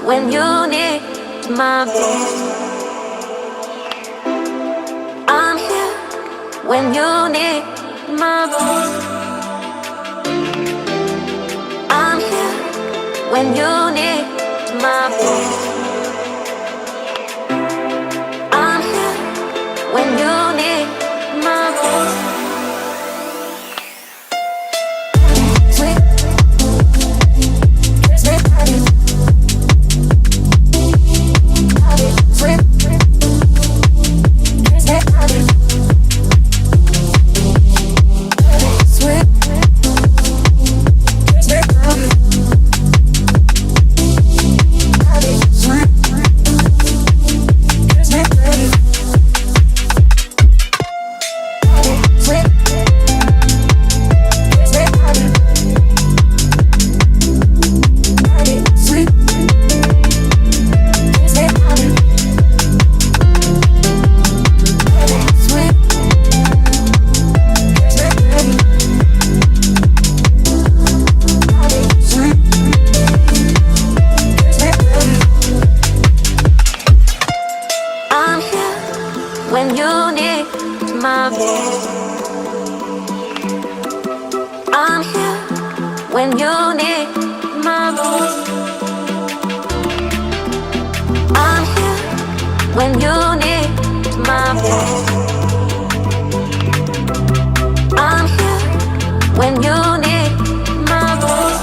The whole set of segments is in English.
when you need my voice. I'm here when you need my voice. I'm here when you need my voice. I'm here when you need my voice. When you need my voice, I'm here. When you need my voice, I'm here. When you need my voice, I'm here. When you need my voice.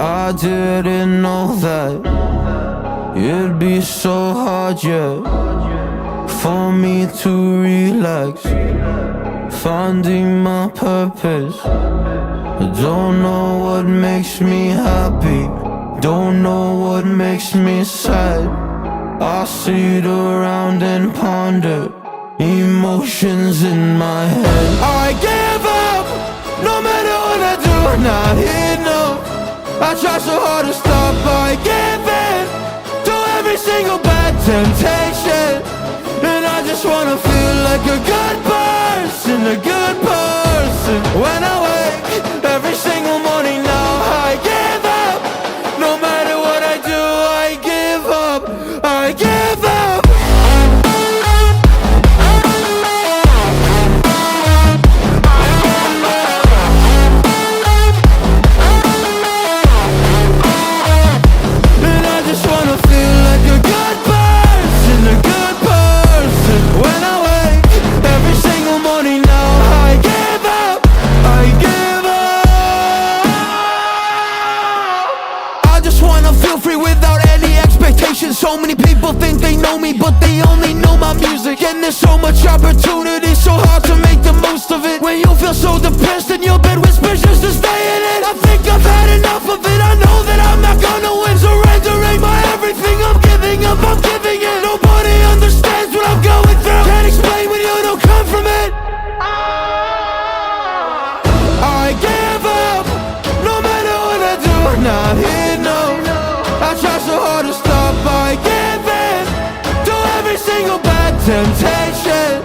I didn't know that it'd be so hard yet for me to relax, finding my purpose. I don't know what makes me happy, don't know what makes me sad. I sit around and ponder emotions in my head. I give up, no matter what I do, I'm not here, no. I try so hard to stop, I give in to every single bad temptation. And I just wanna feel like a good person, a good person. When I wake every single morning now, I give up. No matter what I do, I give up, I give up. So many people think they know me, but they only know my music. And there's so much opportunity, so hard to make the most of it. When you feel so depressed and your bed whispers just to stay in it, I think I've had enough of it. I know that I'm not gonna win, surrendering my everything. I'm giving up, I'm giving in. Nobody understands what I'm going through. Can't explain when you don't come from it. I give up, no matter what I do, I'm not here, no. I try so hard to stop, I give in to every single bad temptation.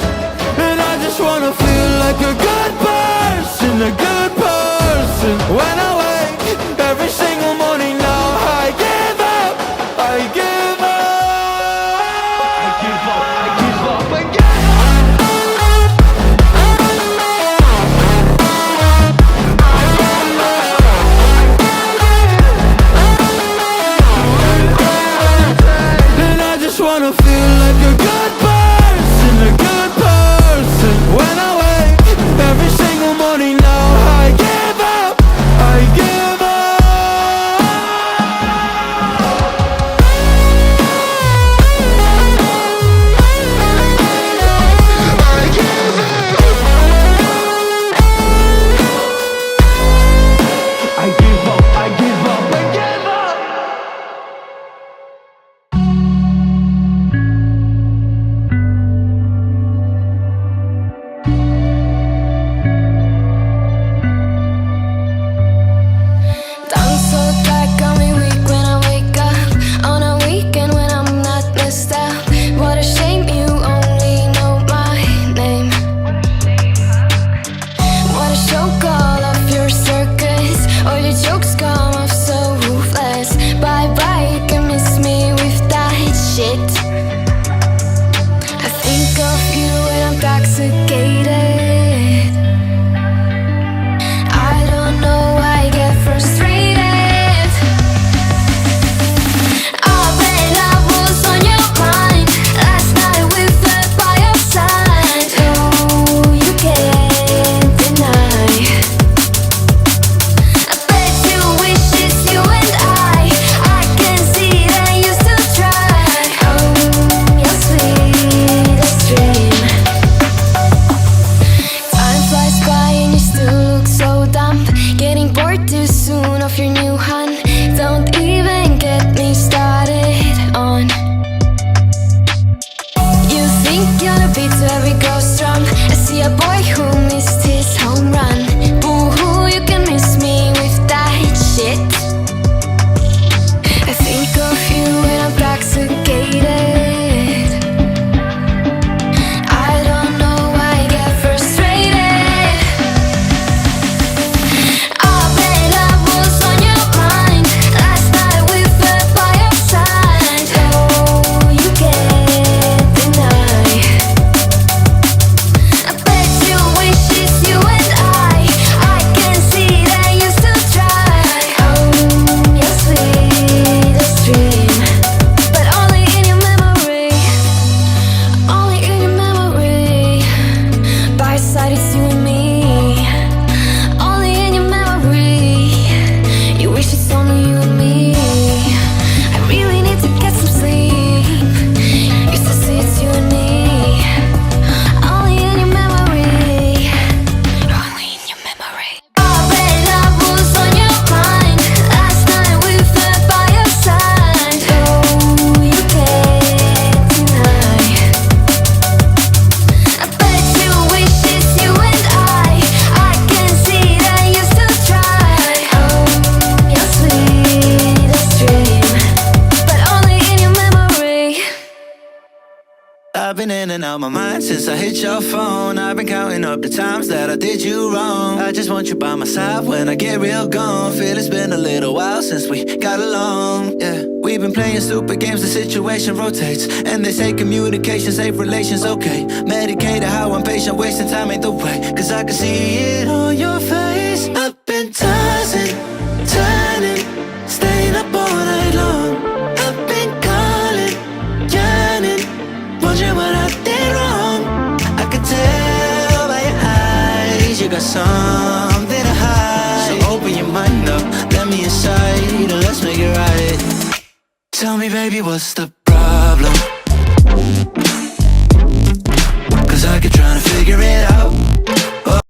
beat to every ghost drum. I see a boy who missed his home run. Boo-hoo, you can miss me with that shit. I think of you when I'm intoxicated. I've been in and out my mind since I hit your phone. I've been counting up the times that I did you wrong. I just want you by my side when I get real gone. Feel it's been a little while since we got along, yeah. We've been playing stupid games, the situation rotates. And they say communication, safe relations, okay. Medicated how I'm patient, wasting time ain't the way. Cause I can see it on your face. I've been tossing, turning, staying up all night long. I've been calling, yearning, wondering what I did wrong. I could tell by your eyes you got something to hide. So open your mind up, let me inside, and let's make it right. Tell me baby, what's the problem?